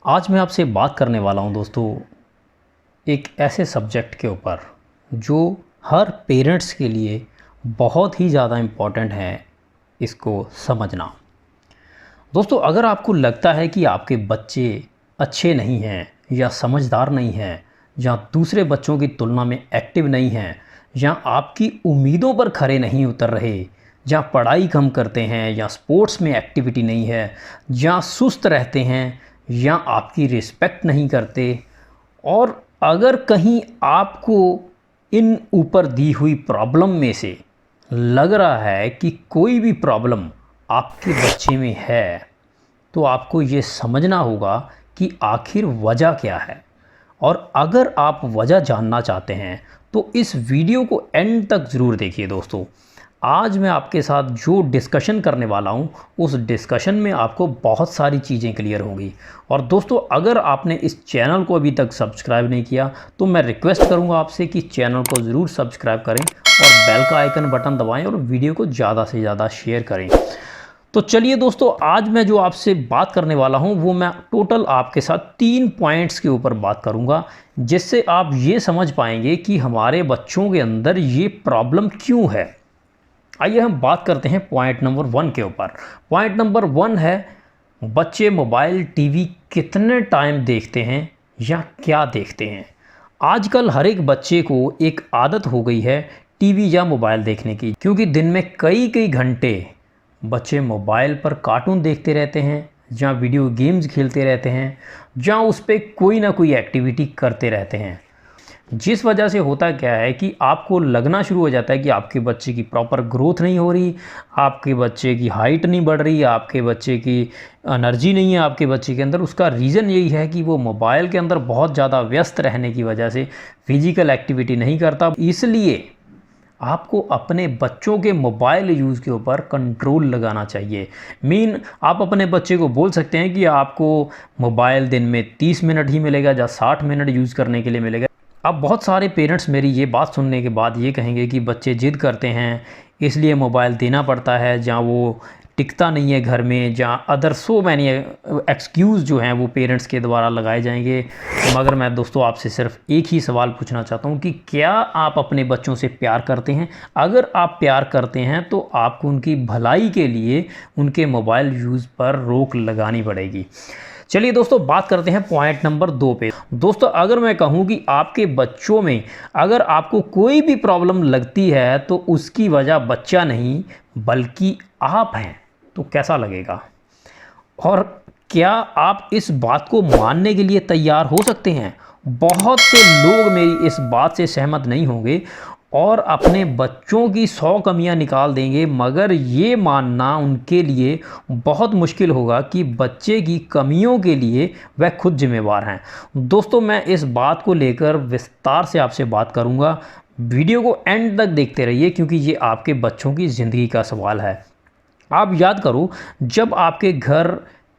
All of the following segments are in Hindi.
आज मैं आपसे बात करने वाला हूं दोस्तों एक ऐसे सब्जेक्ट के ऊपर जो हर पेरेंट्स के लिए बहुत ही ज़्यादा इम्पॉर्टेंट है इसको समझना। दोस्तों अगर आपको लगता है कि आपके बच्चे अच्छे नहीं हैं या समझदार नहीं हैं या दूसरे बच्चों की तुलना में एक्टिव नहीं हैं या आपकी उम्मीदों पर खरे नहीं उतर रहे या पढ़ाई कम करते हैं या स्पोर्ट्स में एक्टिविटी नहीं है या सुस्त रहते हैं या आपकी रिस्पेक्ट नहीं करते, और अगर कहीं आपको इन ऊपर दी हुई प्रॉब्लम में से लग रहा है कि कोई भी प्रॉब्लम आपके बच्चे में है, तो आपको ये समझना होगा कि आखिर वजह क्या है। और अगर आप वजह जानना चाहते हैं तो इस वीडियो को एंड तक ज़रूर देखिए। दोस्तों आज मैं आपके साथ जो डिस्कशन करने वाला हूं उस डिस्कशन में आपको बहुत सारी चीज़ें क्लियर होंगी। और दोस्तों अगर आपने इस चैनल को अभी तक सब्सक्राइब नहीं किया तो मैं रिक्वेस्ट करूंगा आपसे कि चैनल को ज़रूर सब्सक्राइब करें और बेल का आइकन बटन दबाएं और वीडियो को ज़्यादा से ज़्यादा शेयर करें। तो चलिए दोस्तों, आज मैं जो आपसे बात करने वाला हूं वो मैं टोटल आपके साथ 3 पॉइंट्स के ऊपर बात करूंगा, जिससे आप ये समझ पाएंगे कि हमारे बच्चों के अंदर ये प्रॉब्लम क्यों है। आइए हम बात करते हैं पॉइंट नंबर 1 के ऊपर। पॉइंट नंबर 1 है, बच्चे मोबाइल टीवी कितने टाइम देखते हैं या क्या देखते हैं। आजकल हर एक बच्चे को एक आदत हो गई है टीवी या मोबाइल देखने की, क्योंकि दिन में कई कई घंटे बच्चे मोबाइल पर कार्टून देखते रहते हैं या वीडियो गेम्स खेलते रहते हैं या उस पर कोई ना कोई एक्टिविटी करते रहते हैं, जिस वजह से होता क्या है कि आपको लगना शुरू हो जाता है कि आपके बच्चे की प्रॉपर ग्रोथ नहीं हो रही, आपके बच्चे की हाइट नहीं बढ़ रही, आपके बच्चे की एनर्जी नहीं है आपके बच्चे के अंदर। उसका रीज़न यही है कि वो मोबाइल के अंदर बहुत ज़्यादा व्यस्त रहने की वजह से फिजिकल एक्टिविटी नहीं करता। इसलिए आपको अपने बच्चों के मोबाइल यूज़ के ऊपर कंट्रोल लगाना चाहिए। आप अपने बच्चे को बोल सकते हैं कि आपको मोबाइल दिन में 30 मिनट ही मिलेगा या 60 मिनट यूज़ करने के लिए मिलेगा। अब बहुत सारे पेरेंट्स मेरी ये बात सुनने के बाद ये कहेंगे कि बच्चे ज़िद करते हैं इसलिए मोबाइल देना पड़ता है, जहाँ वो टिकता नहीं है घर में, जहाँ अदर सो मैनी एक्सक्यूज़ जो हैं वो पेरेंट्स के द्वारा लगाए जाएंगे। मगर मैं दोस्तों आपसे सिर्फ एक ही सवाल पूछना चाहता हूँ कि क्या आप अपने बच्चों से प्यार करते हैं। अगर आप प्यार करते हैं तो आपको उनकी भलाई के लिए उनके मोबाइल यूज़ पर रोक लगानी पड़ेगी। चलिए दोस्तों बात करते हैं पॉइंट नंबर 2 पे। दोस्तों अगर मैं कहूँ कि आपके बच्चों में अगर आपको कोई भी प्रॉब्लम लगती है तो उसकी वजह बच्चा नहीं बल्कि आप हैं, तो कैसा लगेगा। और क्या आप इस बात को मानने के लिए तैयार हो सकते हैं। बहुत से लोग मेरी इस बात से सहमत नहीं होंगे और अपने बच्चों की 100 कमियां निकाल देंगे, मगर ये मानना उनके लिए बहुत मुश्किल होगा कि बच्चे की कमियों के लिए वह खुद जिम्मेवार हैं। दोस्तों मैं इस बात को लेकर विस्तार से आपसे बात करूंगा। वीडियो को एंड तक देखते रहिए क्योंकि ये आपके बच्चों की ज़िंदगी का सवाल है। आप याद करो, जब आपके घर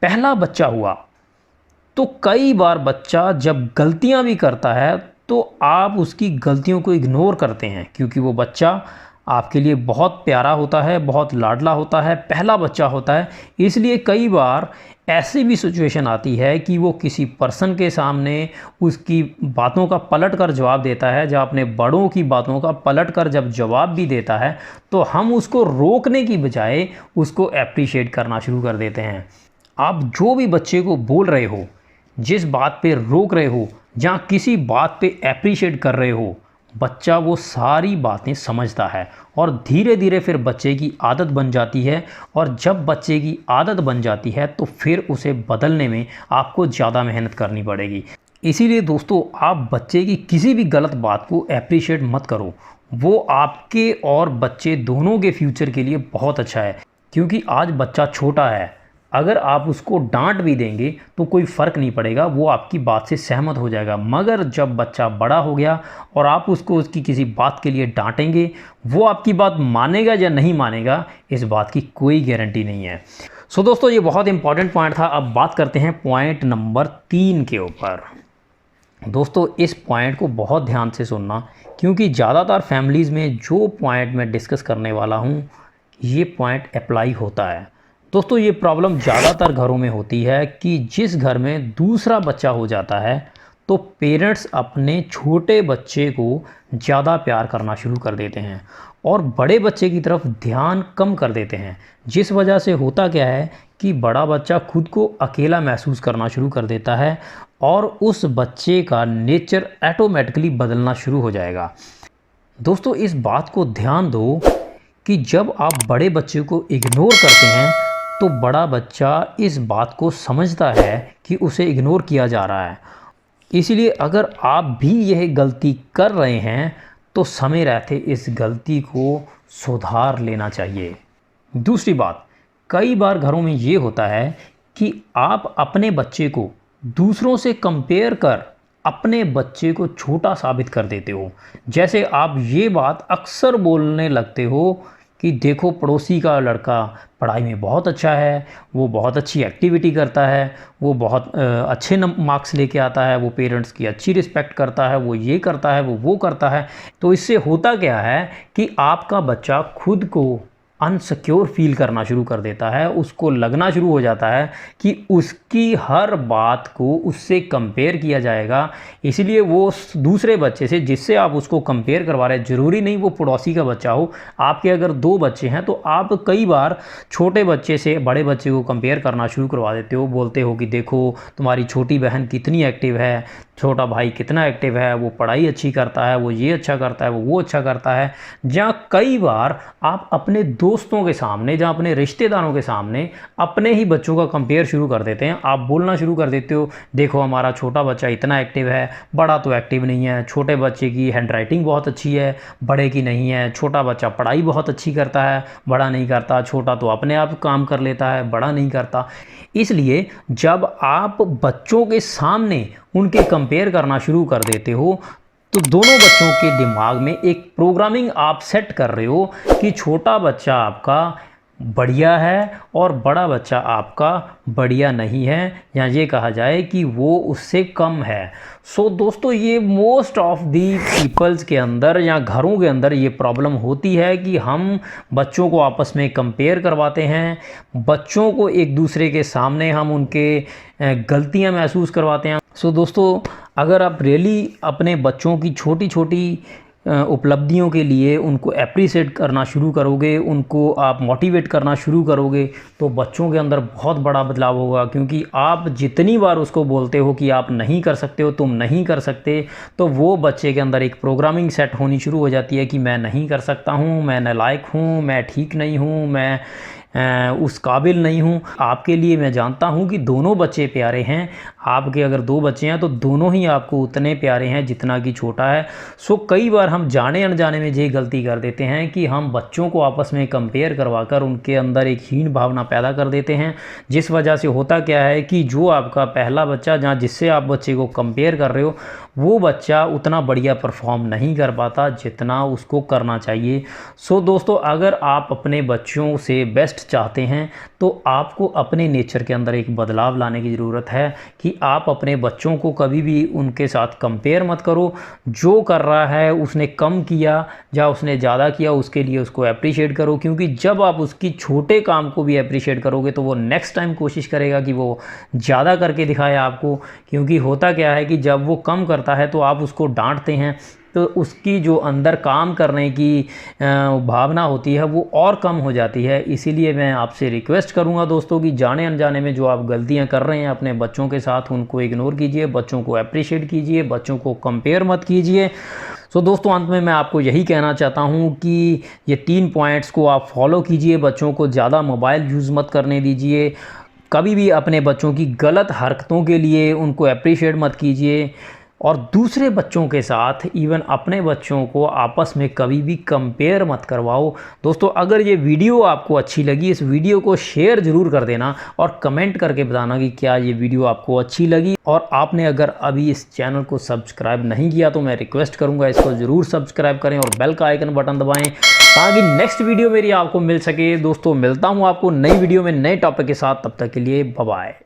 पहला बच्चा हुआ तो कई बार बच्चा जब गलतियां भी करता है तो आप उसकी गलतियों को इग्नोर करते हैं, क्योंकि वो बच्चा आपके लिए बहुत प्यारा होता है, बहुत लाडला होता है, पहला बच्चा होता है। इसलिए कई बार ऐसी भी सिचुएशन आती है कि वो किसी पर्सन के सामने उसकी बातों का पलट कर जवाब देता है, जब अपने बड़ों की बातों का पलट कर जब जवाब भी देता है तो हम उसको रोकने की बजाय उसको अप्रिशिएट करना शुरू कर देते हैं। आप जो भी बच्चे को बोल रहे हो, जिस बात पे रोक रहे हो, जहाँ किसी बात पे अप्रिशिएट कर रहे हो, बच्चा वो सारी बातें समझता है और धीरे धीरे फिर बच्चे की आदत बन जाती है। और जब बच्चे की आदत बन जाती है तो फिर उसे बदलने में आपको ज़्यादा मेहनत करनी पड़ेगी। इसीलिए दोस्तों आप बच्चे की किसी भी गलत बात को अप्रिशिएट मत करो। वो आपके और बच्चे दोनों के फ्यूचर के लिए बहुत अच्छा है, क्योंकि आज बच्चा छोटा है। अगर आप उसको डांट भी देंगे तो कोई फ़र्क नहीं पड़ेगा, वो आपकी बात से सहमत हो जाएगा। मगर जब बच्चा बड़ा हो गया और आप उसको उसकी किसी बात के लिए डांटेंगे, वो आपकी बात मानेगा या नहीं मानेगा इस बात की कोई गारंटी नहीं है। सो दोस्तों ये बहुत इंपॉर्टेंट पॉइंट था। अब बात करते हैं पॉइंट नंबर 3 के ऊपर। दोस्तों इस पॉइंट को बहुत ध्यान से सुनना, क्योंकि ज़्यादातर फैमिलीज़ में जो पॉइंट मैं डिस्कस करने वाला हूँ ये पॉइंट अप्लाई होता है। दोस्तों ये प्रॉब्लम ज़्यादातर घरों में होती है कि जिस घर में दूसरा बच्चा हो जाता है तो पेरेंट्स अपने छोटे बच्चे को ज़्यादा प्यार करना शुरू कर देते हैं और बड़े बच्चे की तरफ ध्यान कम कर देते हैं, जिस वजह से होता क्या है कि बड़ा बच्चा खुद को अकेला महसूस करना शुरू कर देता है और उस बच्चे का नेचर ऑटोमेटिकली बदलना शुरू हो जाएगा। दोस्तों इस बात को ध्यान दो कि जब आप बड़े बच्चे को इग्नोर करते हैं तो बड़ा बच्चा इस बात को समझता है कि उसे इग्नोर किया जा रहा है। इसलिए अगर आप भी यह गलती कर रहे हैं तो समय रहते इस गलती को सुधार लेना चाहिए। दूसरी बात, कई बार घरों में ये होता है कि आप अपने बच्चे को दूसरों से कंपेयर कर अपने बच्चे को छोटा साबित कर देते हो। जैसे आप ये बात अक्सर बोलने लगते हो कि देखो पड़ोसी का लड़का पढ़ाई में बहुत अच्छा है, वो बहुत अच्छी एक्टिविटी करता है, वो बहुत अच्छे मार्क्स लेके आता है, वो पेरेंट्स की अच्छी रिस्पेक्ट करता है, वो ये करता है, वो करता है। तो इससे होता क्या है कि आपका बच्चा खुद को अनसिक्योर फील करना शुरू कर देता है। उसको लगना शुरू हो जाता है कि उसकी हर बात को उससे कंपेयर किया जाएगा। इसलिए वो दूसरे बच्चे से जिससे आप उसको कंपेयर करवा रहे हैं, ज़रूरी नहीं वो पड़ोसी का बच्चा हो, आपके अगर 2 बच्चे हैं तो आप कई बार छोटे बच्चे से बड़े बच्चे को कंपेयर करना शुरू करवा देते हो। बोलते हो कि देखो तुम्हारी छोटी बहन कितनी एक्टिव है, छोटा भाई कितना एक्टिव है, वो पढ़ाई अच्छी करता है, वो ये अच्छा करता है, वो अच्छा करता है। जहाँ कई बार आप अपने दोस्तों के सामने, जहाँ अपने रिश्तेदारों के सामने अपने ही बच्चों का कंपेयर शुरू कर देते हैं। आप बोलना शुरू कर देते हो देखो हमारा छोटा बच्चा इतना एक्टिव है, बड़ा तो एक्टिव नहीं है, छोटे बच्चे की हैंडराइटिंग बहुत अच्छी है, बड़े की नहीं है, छोटा बच्चा पढ़ाई बहुत अच्छी करता है, बड़ा नहीं करता, छोटा तो अपने आप काम कर लेता है, बड़ा नहीं करता। इसलिए जब आप बच्चों के सामने उनके कंपेयर करना शुरू कर देते हो तो दोनों बच्चों के दिमाग में एक प्रोग्रामिंग आप सेट कर रहे हो कि छोटा बच्चा आपका बढ़िया है और बड़ा बच्चा आपका बढ़िया नहीं है, या ये कहा जाए कि वो उससे कम है। सो दोस्तों ये मोस्ट ऑफ दी पीपल्स के अंदर या घरों के अंदर ये प्रॉब्लम होती है कि हम बच्चों को आपस में कंपेयर करवाते हैं, बच्चों को एक दूसरे के सामने हम उनके गलतियां महसूस करवाते हैं। सो दोस्तों अगर आप रियली अपने बच्चों की छोटी छोटी उपलब्धियों के लिए उनको एप्रिशिएट करना शुरू करोगे, उनको आप मोटिवेट करना शुरू करोगे तो बच्चों के अंदर बहुत बड़ा बदलाव होगा। क्योंकि आप जितनी बार उसको बोलते हो कि आप नहीं कर सकते हो, तुम नहीं कर सकते, तो वो बच्चे के अंदर एक प्रोग्रामिंग सेट होनी शुरू हो जाती है कि मैं नहीं कर सकता हूँ, मैं नालायक हूँ, मैं ठीक नहीं हूँ, मैं उस काबिल नहीं हूँ। आपके लिए मैं जानता हूँ कि दोनों बच्चे प्यारे हैं, आपके अगर 2 बच्चे हैं तो दोनों ही आपको उतने प्यारे हैं जितना कि छोटा है। सो कई बार हम जाने अनजाने में ये गलती कर देते हैं कि हम बच्चों को आपस में कंपेयर करवाकर उनके अंदर एक हीन भावना पैदा कर देते हैं, जिस वजह से होता क्या है कि जो आपका पहला बच्चा जहाँ जिससे आप बच्चे को कंपेयर कर रहे हो वो बच्चा उतना बढ़िया परफॉर्म नहीं कर पाता जितना उसको करना चाहिए। सो दोस्तों अगर आप अपने बच्चों से बेस्ट चाहते हैं तो आपको अपने नेचर के अंदर एक बदलाव लाने की ज़रूरत है कि आप अपने बच्चों को कभी भी उनके साथ कंपेयर मत करो। जो कर रहा है उसने कम किया या उसने ज़्यादा किया उसके लिए उसको अप्रिशिएट करो, क्योंकि जब आप उसकी छोटे काम को भी अप्रिशिएट करोगे तो वो नेक्स्ट टाइम कोशिश करेगा कि वो ज़्यादा करके दिखाए आपको। क्योंकि होता क्या है कि जब वो कम करता है तो आप उसको डांटते हैं तो उसकी जो अंदर काम करने की भावना होती है वो और कम हो जाती है। इसीलिए मैं आपसे रिक्वेस्ट करूंगा दोस्तों कि जाने अनजाने में जो आप गलतियां कर रहे हैं अपने बच्चों के साथ उनको इग्नोर कीजिए, बच्चों को अप्रिशिएट कीजिए, बच्चों को कंपेयर मत कीजिए। सो दोस्तों अंत में मैं आपको यही कहना चाहता हूँ कि ये 3 पॉइंट्स को आप फॉलो कीजिए। बच्चों को ज़्यादा मोबाइल यूज़ मत करने दीजिए, कभी भी अपने बच्चों की गलत हरकतों के लिए उनको अप्रिशिएट मत कीजिए, और दूसरे बच्चों के साथ इवन अपने बच्चों को आपस में कभी भी कंपेयर मत करवाओ। दोस्तों अगर ये वीडियो आपको अच्छी लगी इस वीडियो को शेयर ज़रूर कर देना और कमेंट करके बताना कि क्या ये वीडियो आपको अच्छी लगी। और आपने अगर अभी इस चैनल को सब्सक्राइब नहीं किया तो मैं रिक्वेस्ट करूँगा इसको ज़रूर सब्सक्राइब करें और बेल का आइकन बटन दबाएँ ताकि नेक्स्ट वीडियो मेरी आपको मिल सके। दोस्तों मिलता हूँ आपको नई वीडियो में नए टॉपिक के साथ, तब तक के लिए बाय बाय।